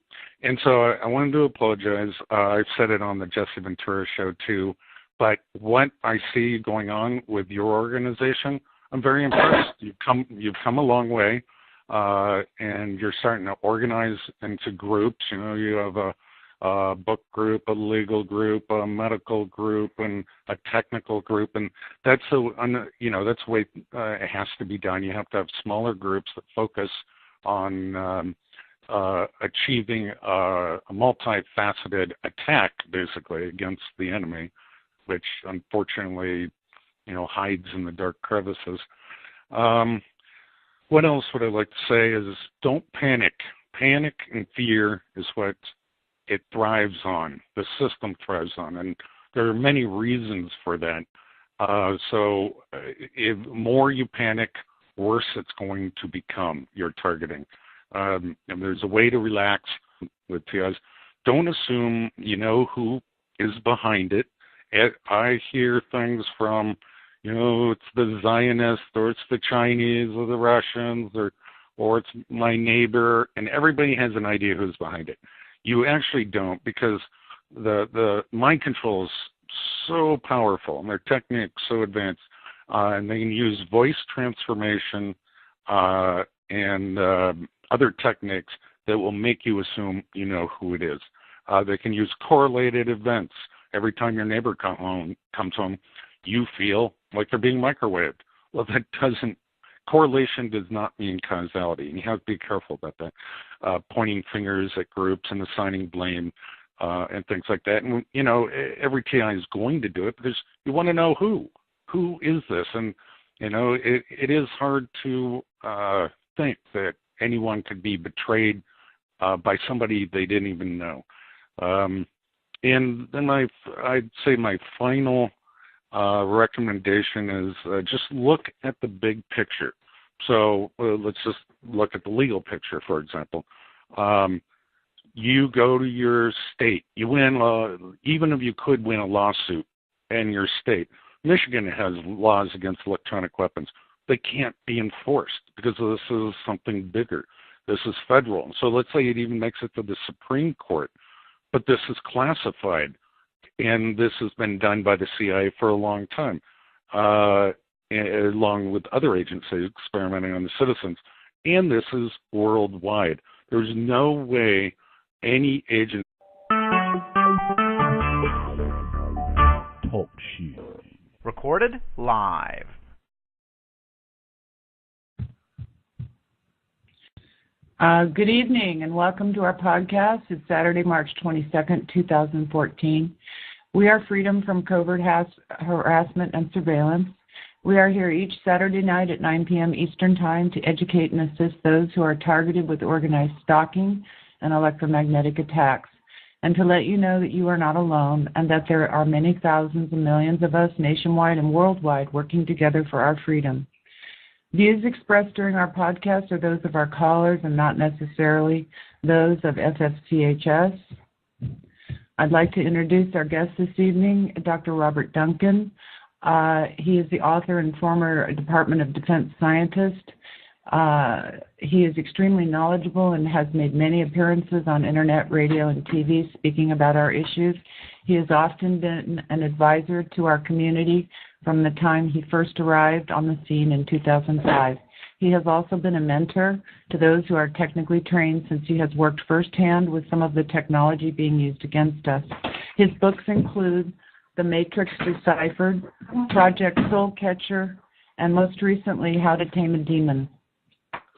so I wanted to apologize. I've said it on the Jesse Ventura show too, but what I see going on with your organization, I'm very impressed. You've come a long way, and you're starting to organize into groups. You have a book group, a legal group, a medical group, and a technical group, and that's the way it has to be done. You have to have smaller groups that focus on achieving a multifaceted attack, basically, against the enemy, which unfortunately, hides in the dark crevices. What else would I like to say is don't panic. Panic and fear is what it thrives on. The system thrives on, and there are many reasons for that. So if more you panic, worse it's going to become your targeting. And there's a way to relax with TIs. Don't assume you know who is behind it. I hear things from, it's the Zionists, or it's the Chinese, or the Russians, or it's my neighbor, and everybody has an idea who's behind it. You actually don't, because the mind control is so powerful, and their techniques so advanced, and they can use voice transformation and other techniques that will make you assume you know who it is. They can use correlated events. Every time your neighbor comes home, you feel like they're being microwaved. Well, that doesn't correlation does not mean causality, and you have to be careful about that. Pointing fingers at groups and assigning blame and things like that. And, every TI is going to do it because you want to know who is this. And, it is hard to think that anyone could be betrayed by somebody they didn't even know. And then I'd say my final recommendation is just look at the big picture. So let's just look at the legal picture, for example. You go to your state. You win, even if you could win a lawsuit in your state. Michigan has laws against electronic weapons. They can't be enforced because this is something bigger. This is federal. So let's say it even makes it to the Supreme Court, but this is classified, and this has been done by the CIA for a long time, along with other agencies experimenting on the citizens. And this is worldwide. There's no way any agency. Talk show. Recorded live. Good evening and welcome to our podcast. It's Saturday, March 22nd, 2014. We are Freedom from Covert Harassment and Surveillance. We are here each Saturday night at 9 p.m. Eastern Time to educate and assist those who are targeted with organized stalking and electromagnetic attacks, and to let you know that you are not alone and that there are many thousands and millions of us nationwide and worldwide working together for our freedom. Views expressed during our podcast are those of our callers and not necessarily those of FFCHS. I'd like to introduce our guest this evening, Dr. Robert Duncan. He is the author and former Department of Defense scientist. He is extremely knowledgeable and has made many appearances on internet, radio, and TV speaking about our issues. He has often been an advisor to our community from the time he first arrived on the scene in 2005. He has also been a mentor to those who are technically trained since he has worked firsthand with some of the technology being used against us. His books include The Matrix Deciphered, Project Soul Catcher, and most recently, How to Tame a Demon.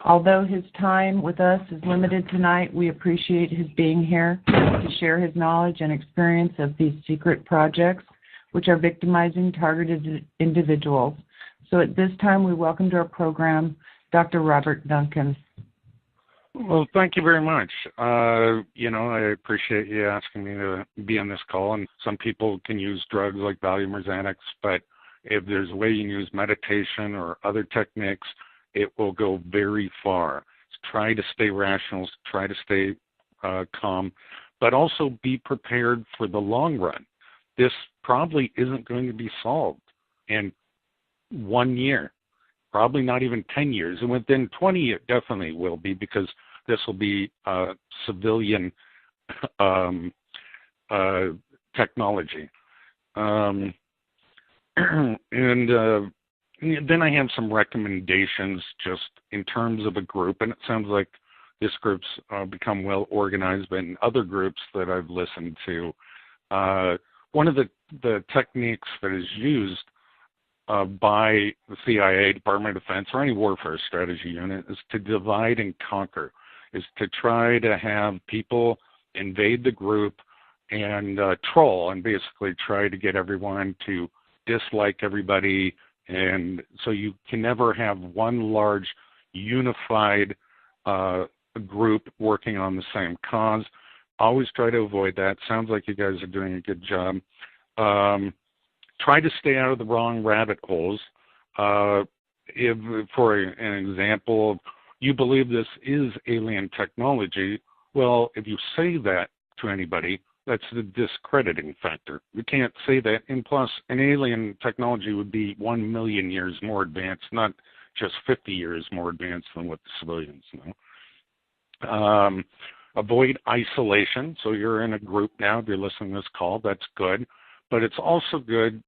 Although his time with us is limited tonight, we appreciate his being here to share his knowledge and experience of these secret projects, which are victimizing targeted individuals. So at this time, we welcome to our program Dr. Robert Duncan. Well, thank you very much. I appreciate you asking me to be on this call. And some people can use drugs like Valium or Xanax, but if there's a way you can use meditation or other techniques, it will go very far. Try to stay rational, try to stay calm, but also be prepared for the long run. This probably isn't going to be solved in 1 year, probably not even 10 years. And within 20, it definitely will be, because this will be civilian technology. Then I have some recommendations just in terms of a group, and it sounds like this group's become well organized, but in other groups that I've listened to, one of the techniques that is used by the CIA, Department of Defense, or any warfare strategy unit is to divide and conquer, is to try to have people invade the group and troll and basically try to get everyone to dislike everybody. And so you can never have one large unified group working on the same cause. Always try to avoid that. Sounds like you guys are doing a good job. Try to stay out of the wrong rabbit holes. If, for an example, you believe this is alien technology, well, if you say that to anybody, that's the discrediting factor. You can't say that. And plus, an alien technology would be 1 million years more advanced, not just 50 years more advanced than what the civilians know. Avoid isolation. So you're in a group now. If you're listening to this call, that's good. But it's also good